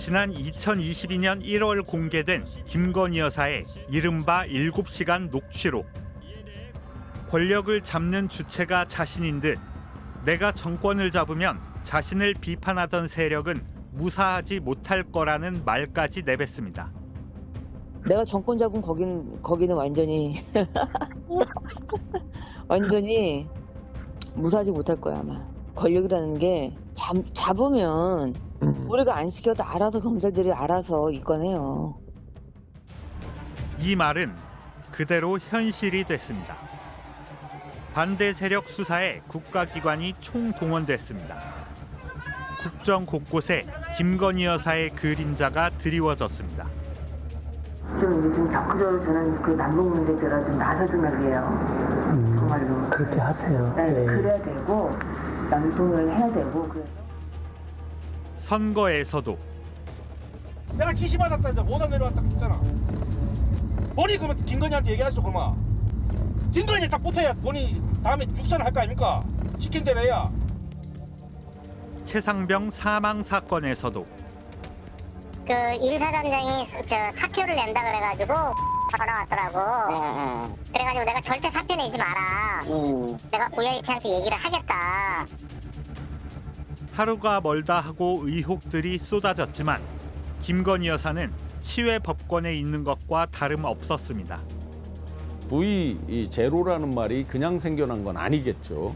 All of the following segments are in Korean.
지난 2022년 1월 공개된 김건희 여사의 이른바 7시간 녹취록. 권력을 잡는 주체가 자신인 듯 내가 정권을 잡으면 자신을 비판하던 세력은 무사하지 못할 거라는 말까지 내뱉습니다. 내가 정권 잡은 거기는 완전히 완전히 무사하지 못할 거야 아마. 권력이라는 게 잡으면 우리가 안 시켜도 알아서 검찰들이 알아서 입건해요. 이 말은 그대로 현실이 됐습니다. 반대 세력 수사에 국가기관이 총동원됐습니다. 국정 곳곳에 김건희 여사의 그림자가 드리워졌습니다. 지금 적극적으로 저는 그 남북 문제 제가 좀 나서주는 게요. 정말로. 그렇게 하세요. 네, 네. 그래야 되고 남북을 해야 되고 그래서. 선거에서도 내가 지시 받았다 이제 못안 내려왔다 했잖아. 본인이 그러면 김건희한테 얘기하죠 그러면. 김건희 딱 붙어야 본인이 다음에 육선을 할 거 아닙니까? 시킨 대로 해야. 최상병 사망 사건에서도 그 임사단장이 저 사표를 낸다 그래가지고 전화 왔더라고. 그래가지고 내가 절대 사표 내지 마라. 내가 VIP한테 얘기를 하겠다. 하루가 멀다 하고 의혹들이 쏟아졌지만 김건희 여사는 치외 법권에 있는 것과 다름없었습니다. V 제로라는 말이 그냥 생겨난 건 아니겠죠.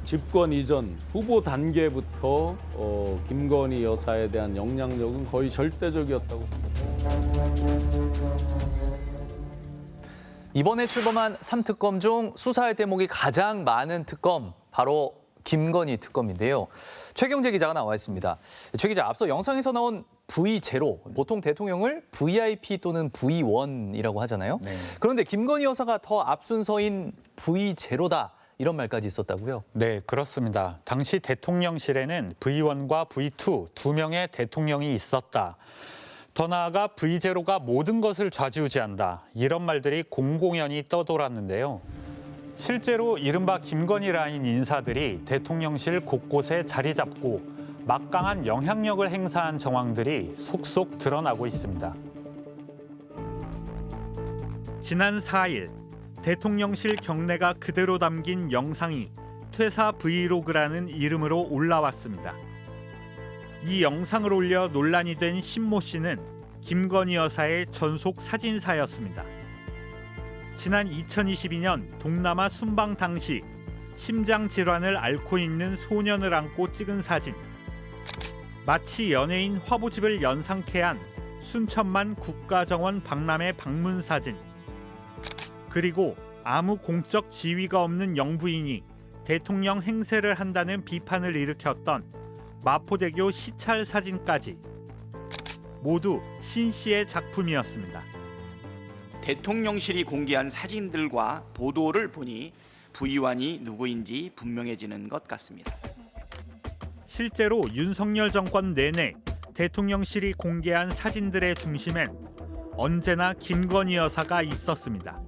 집권 이전 후보 단계부터 김건희 여사에 대한 영향력은 거의 절대적이었다고 봅니다. 이번에 출범한 3특검 중 수사의 대목이 가장 많은 특검, 바로 김건희 특검인데요. 최경재 기자가 나와 있습니다. 최 기자, 앞서 영상에서 나온 V0, 보통 대통령을 VIP 또는 V1이라고 하잖아요. 네. 그런데 김건희 여사가 더 앞순서인 V0다. 이런 말까지 있었다고요? 네, 그렇습니다. 당시 대통령실에는 V1과 V2 두 명의 대통령이 있었다. 더 나아가 V0가 모든 것을 좌지우지한다. 이런 말들이 공공연히 떠돌았는데요. 실제로 이른바 김건희 라인 인사들이 대통령실 곳곳에 자리 잡고 막강한 영향력을 행사한 정황들이 속속 드러나고 있습니다. 지난 4일 대통령실 경내가 그대로 담긴 영상이 퇴사 브이로그라는 이름으로 올라왔습니다. 이 영상을 올려 논란이 된 신모 씨는 김건희 여사의 전속 사진사였습니다. 지난 2022년 동남아 순방 당시 심장 질환을 앓고 있는 소년을 안고 찍은 사진. 마치 연예인 화보집을 연상케 한 순천만 국가정원 박람회 방문 사진. 그리고 아무 공적 지위가 없는 영부인이 대통령 행세를 한다는 비판을 일으켰던 마포대교 시찰 사진까지 모두 신 씨의 작품이었습니다. 대통령실이 공개한 사진들과 보도를 보니 부의원이 누구인지 분명해지는 것 같습니다. 실제로 윤석열 정권 내내 대통령실이 공개한 사진들의 중심엔 언제나 김건희 여사가 있었습니다.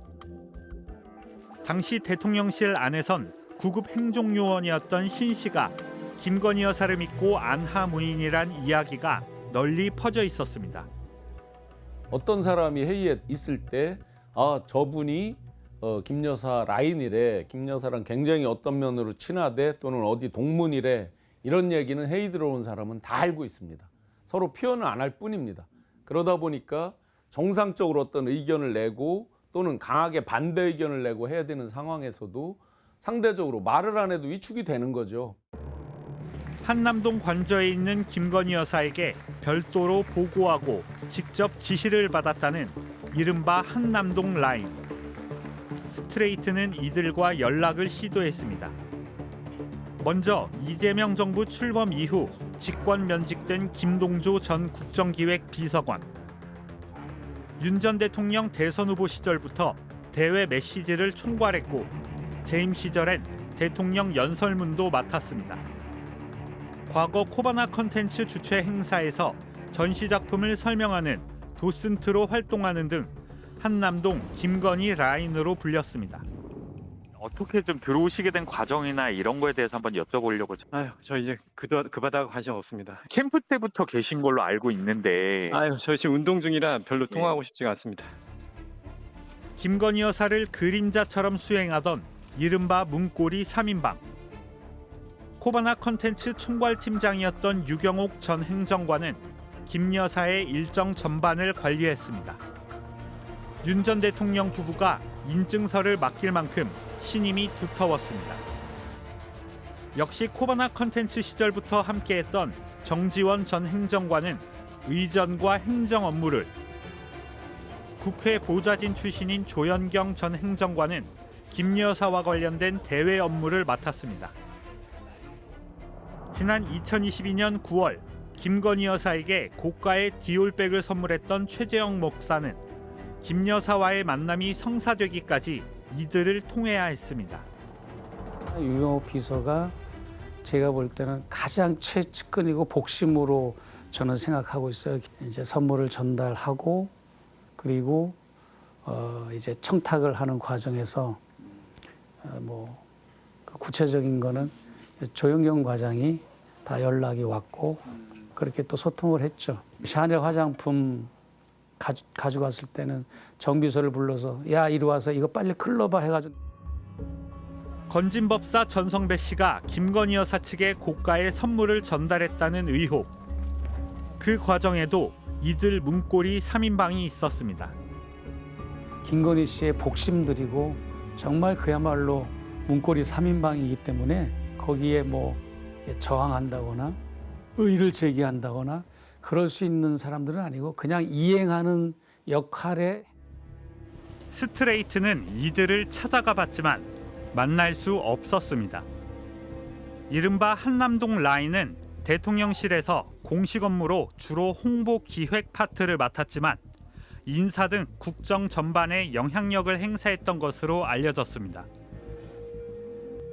당시 대통령실 안에선 구급 행정요원이었던 신 씨가 김건희 여사를 믿고 안하무인이란 이야기가 널리 퍼져 있었습니다. 어떤 사람이 회의에 있을 때 저분이 김 여사 라인이래, 김 여사랑 굉장히 어떤 면으로 친하대 또는 어디 동문이래, 이런 얘기는 회의 들어온 사람은 다 알고 있습니다. 서로 표현을 안 할 뿐입니다. 그러다 보니까 정상적으로 어떤 의견을 내고 또는 강하게 반대 의견을 내고 해야 되는 상황에서도 상대적으로 말을 안 해도 위축이 되는 거죠. 한남동 관저에 있는 김건희 여사에게 별도로 보고하고 직접 지시를 받았다는 이른바 한남동 라인. 스트레이트는 이들과 연락을 시도했습니다. 먼저 이재명 정부 출범 이후 직권 면직된 김동조 전 국정기획 비서관. 윤 전 대통령 대선 후보 시절부터 대외 메시지를 총괄했고 재임 시절엔 대통령 연설문도 맡았습니다. 과거 코바나 컨텐츠 주최 행사에서 전시작품을 설명하는 도슨트로 활동하는 등 한남동 김건희 라인으로 불렸습니다. 어떻게 좀 들어오시게 된 과정이나 이런 거에 대해서 한번 여쭤보려고. 아유, 저 이제 그 바닥 관심 없습니다. 캠프 때부터 계신 걸로 알고 있는데. 아유, 저 지금 운동 중이라 별로 통화하고 싶지가 않습니다. 김건희 여사를 그림자처럼 수행하던 이른바 문고리 3인방. 코바나 컨텐츠 총괄팀장이었던 유경옥 전 행정관은 김 여사의 일정 전반을 관리했습니다. 윤 전 대통령 부부가 인증서를 맡길 만큼 신임이 두터웠습니다. 역시 코바나 컨텐츠 시절부터 함께했던 정지원 전 행정관은 의전과 행정 업무를, 국회 보좌진 출신인 조현경 전 행정관은 김 여사와 관련된 대외 업무를 맡았습니다. 지난 2022년 9월 김건희 여사에게 고가의 디올백을 선물했던 최재형 목사는 김 여사와의 만남이 성사되기까지 이들을 통해야 했습니다. 유경옥 비서가 제가 볼 때는 가장 최측근이고 복심으로 저는 생각하고 있어요. 이제 선물을 전달하고 그리고 이제 청탁을 하는 과정에서 뭐 구체적인 거는 조영경 과장이 다 연락이 왔고 그렇게 또 소통을 했죠. 샤넬 화장품 가져갔을 때는 정비서를 불러서 야 이리 와서 이거 빨리 클러봐 해가지고. 건진법사 전성배 씨가 김건희 여사 측에 고가의 선물을 전달했다는 의혹. 그 과정에도 이들 문고리 3인방이 있었습니다. 김건희 씨의 복심들이고 정말 그야말로 문고리 3인방이기 때문에 거기에 뭐 저항한다거나 의의를 제기한다거나 그럴 수 있는 사람들은 아니고 그냥 이행하는 역할에. 스트레이트는 이들을 찾아가 봤지만 만날 수 없었습니다. 이른바 한남동 라인은 대통령실에서 공식 업무로 주로 홍보 기획 파트를 맡았지만 인사 등 국정 전반에 영향력을 행사했던 것으로 알려졌습니다.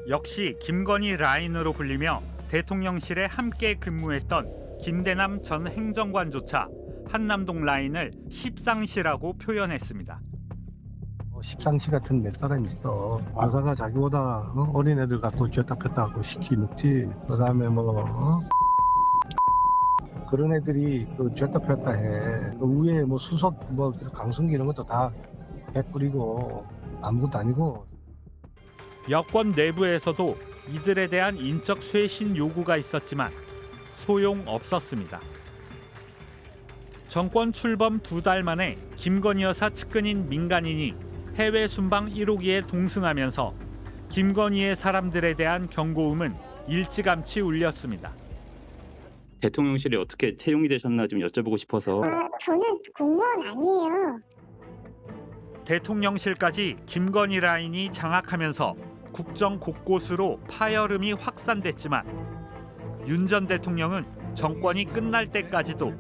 역시 김건희 라인으로 불리며 대통령실에 함께 근무했던 김대남 전 행정관조차 한남동 라인을 십상시라고 표현했습니다. 십상시 같은 몇 사람 있어. 여사가 자기보다 어린 애들 갖고 쥐었다 폈다 하고 시키 먹지. 그다음에 그런 애들이 그 쥐었다 폈다 해. 그 위에 뭐 수석 강승기 이런 것도 다 베뿌리고 아무것도 아니고. 여권 내부에서도 이들에 대한 인적 쇄신 요구가 있었지만 소용없었습니다. 정권 출범 2달 만에 김건희 여사 측근인 민간인이 해외 순방 1호기에 동승하면서 김건희의 사람들에 대한 경고음은 일찌감치 울렸습니다. 대통령실에 어떻게 채용이 되셨나 좀 여쭤보고 싶어서. 저는 공무원 아니에요. 대통령실까지 김건희 라인이 장악하면서 국정 곳곳으로 파열음이 확산됐지만 윤 전 대통령은 정권이 끝날 때까지도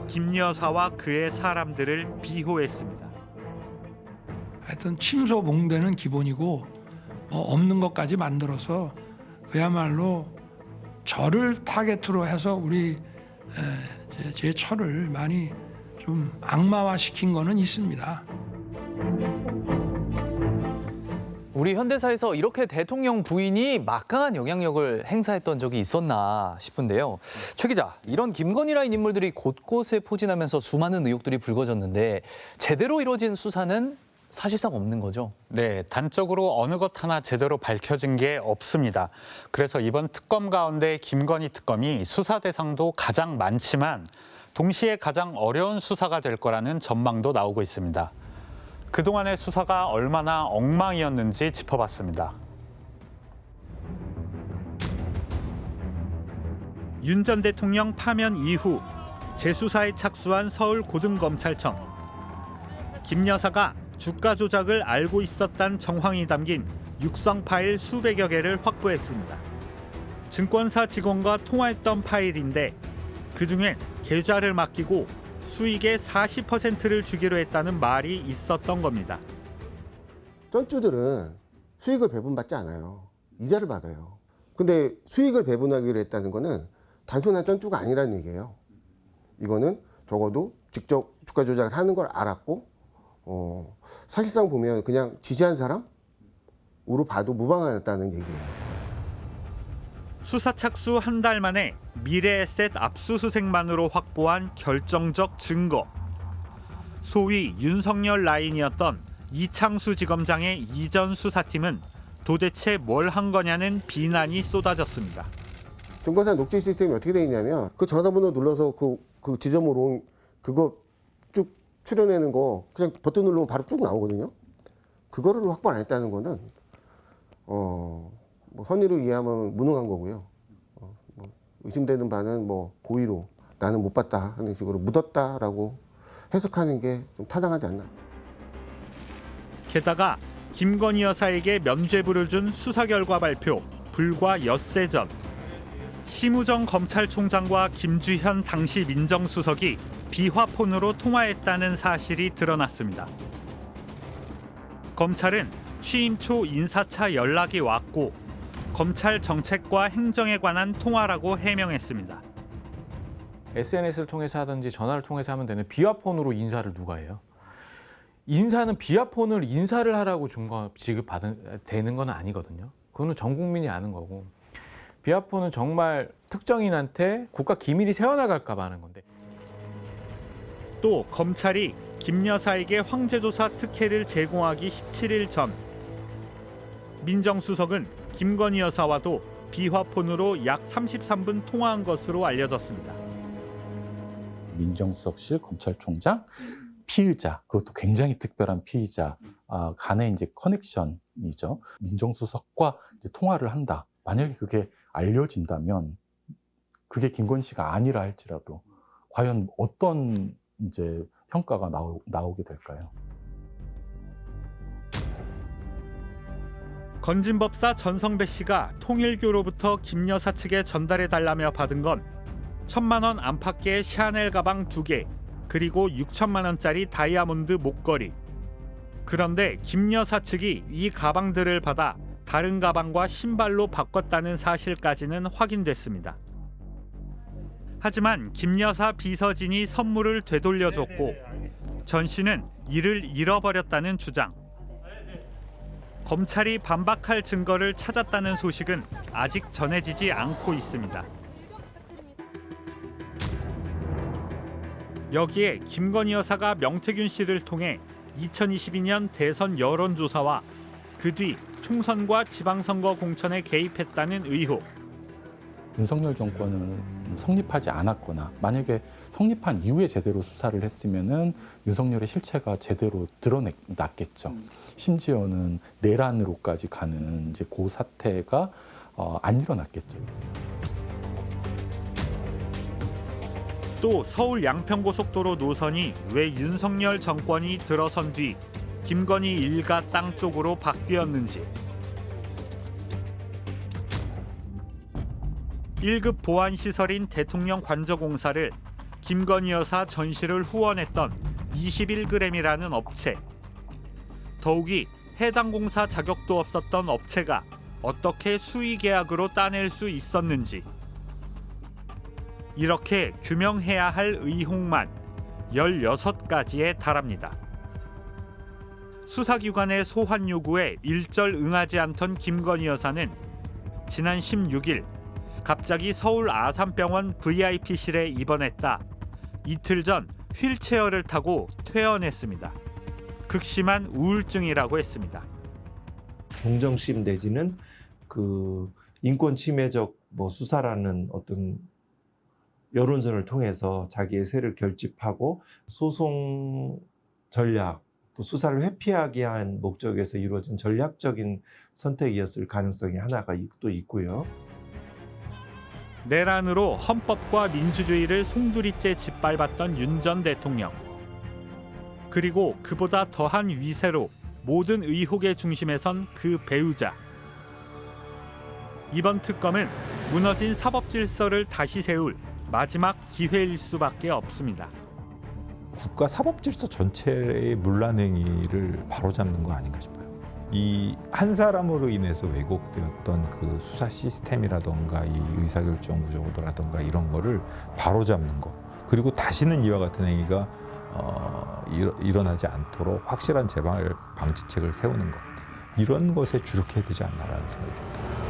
김 여사와 그의 사람들을 비호했습니다. 하여튼 침소봉대는 기본이고 없는 것까지 만들어서 그야말로 저를 타겟으로 해서 제 처를 많이 좀 악마화시킨 거는 있습니다. 우리 현대사에서 이렇게 대통령 부인이 막강한 영향력을 행사했던 적이 있었나 싶은데요. 최 기자, 이런 김건희 라인 인물들이 곳곳에 포진하면서 수많은 의혹들이 불거졌는데 제대로 이루어진 수사는 사실상 없는 거죠? 네, 단적으로 어느 것 하나 제대로 밝혀진 게 없습니다. 그래서 이번 특검 가운데 김건희 특검이 수사 대상도 가장 많지만 동시에 가장 어려운 수사가 될 거라는 전망도 나오고 있습니다. 그동안의 수사가 얼마나 엉망이었는지 짚어봤습니다. 윤 전 대통령 파면 이후 재수사에 착수한 서울고등검찰청. 김 여사가 주가 조작을 알고 있었다는 정황이 담긴 육성 파일 수백여 개를 확보했습니다. 증권사 직원과 통화했던 파일인데 그중엔 계좌를 맡기고 수익의 40%를 주기로 했다는 말이 있었던 겁니다. 쩐주들은 수익을 배분받지 않아요. 이자를 받아요. 근데 수익을 배분하기로 했다는 거는 단순한 쩐주가 아니라는 얘기예요. 이거는 적어도 직접 주가 조작을 하는 걸 알았고 사실상 보면 그냥 지시한 사람? 봐도 무방하다는 얘기예요. 수사 착수 한 달 만에 미래에셋 압수수색만으로 확보한 결정적 증거. 소위 윤석열 라인이었던 이창수 지검장의 이전 수사팀은 도대체 뭘 한 거냐는 비난이 쏟아졌습니다. 증거사 녹취 시스템이 어떻게 되어 있냐면 그 전화번호 눌러서 그 지점으로 온 그거 쭉 추려내는 거 그냥 버튼 누르면 바로 쭉 나오거든요. 그거를 확보 안 했다는 거는 뭐 선의로 이해하면 무능한 거고요. 뭐 의심되는 바는 뭐 고의로 나는 못 봤다 하는 식으로 묻었다라고 해석하는 게 좀 타당하지 않나. 게다가 김건희 여사에게 면죄부를 준 수사 결과 발표 불과 엿새 전 심우정 검찰총장과 김주현 당시 민정수석이 비화폰으로 통화했다는 사실이 드러났습니다. 검찰은 취임 초 인사차 연락이 왔고 검찰 정책과 행정에 관한 통화라고 해명했습니다. SNS를 통해서 하든지 전화를 통해서 하면 되는 비화폰으로 인사를 누가 해요? 인사는 비화폰을 인사를 하라고 지급되는 건 아니거든요. 그거는 전 국민이 아는 거고 비화폰은 정말 특정인한테 국가 기밀이 새어나갈까 봐 하는 건데. 또 검찰이 김 여사에게 황제조사 특혜를 제공하기 17일 전 민정수석은 김건희 여사와도 비화폰으로 약 33분 통화한 것으로 알려졌습니다. 민정수석실 검찰총장 피의자, 그것도 굉장히 특별한 피의자 간의 이제 커넥션이죠. 민정수석과 이제 통화를 한다. 만약에 그게 알려진다면 그게 김건희 씨가 아니라 할지라도 과연 어떤 이제 평가가 나오게 될까요? 건진법사 전성배 씨가 통일교로부터 김 여사 측에 전달해달라며 받은 건 1,000만 원 안팎의 샤넬 가방 2개, 그리고 6천만 원짜리 다이아몬드 목걸이. 그런데 김 여사 측이 이 가방들을 받아 다른 가방과 신발로 바꿨다는 사실까지는 확인됐습니다. 하지만 김 여사 비서진이 선물을 되돌려줬고 전 씨는 이를 잃어버렸다는 주장. 검찰이 반박할 증거를 찾았다는 소식은 아직 전해지지 않고 있습니다. 여기에 김건희 여사가 명태균 씨를 통해 2022년 대선 여론조사와 그 뒤 총선과 지방선거 공천에 개입했다는 의혹. 윤석열 정권은 성립하지 않았거나 만약에 성립한 이후에 제대로 수사를 했으면은 윤석열의 실체가 제대로 드러났겠죠. 심지어는 내란으로까지 가는 이제 그 사태가 안 일어났겠죠. 또 서울 양평고속도로 노선이 왜 윤석열 정권이 들어선 뒤 김건희 일가 땅 쪽으로 바뀌었는지. 1급 보안시설인 대통령 관저공사를 김건희 여사 전시를 후원했던 21g이라는 업체. 더욱이 해당 공사 자격도 없었던 업체가 어떻게 수의계약으로 따낼 수 있었는지. 이렇게 규명해야 할 의혹만 16가지에 달합니다. 수사기관의 소환 요구에 일절 응하지 않던 김건희 여사는 지난 16일 갑자기 서울 아산병원 VIP실에 입원했다. 이틀 전 휠체어를 타고 퇴원했습니다. 극심한 우울증이라고 했습니다. 동정심 내지는 그 인권 침해적 수사라는 어떤 여론전을 통해서 자기의 세를 결집하고 소송 전략, 또 수사를 회피하기 위한 목적에서 이루어진 전략적인 선택이었을 가능성이 하나가 또 있고요. 내란으로 헌법과 민주주의를 송두리째 짓밟았던 윤 전 대통령. 그리고 그보다 더한 위세로 모든 의혹의 중심에 선 그 배우자. 이번 특검은 무너진 사법 질서를 다시 세울 마지막 기회일 수밖에 없습니다. 국가 사법 질서 전체의 문란행위를 바로잡는 거 아닌가 싶어요. 이 한 사람으로 인해서 왜곡되었던 그 수사 시스템이라던가 이 의사결정 구조라던가 이런 거를 바로잡는 거. 그리고 다시는 이와 같은 행위가 일어나지 않도록 확실한 재발 방지책을 세우는 것. 이런 것에 주력해야 되지 않나라는 생각이 듭니다.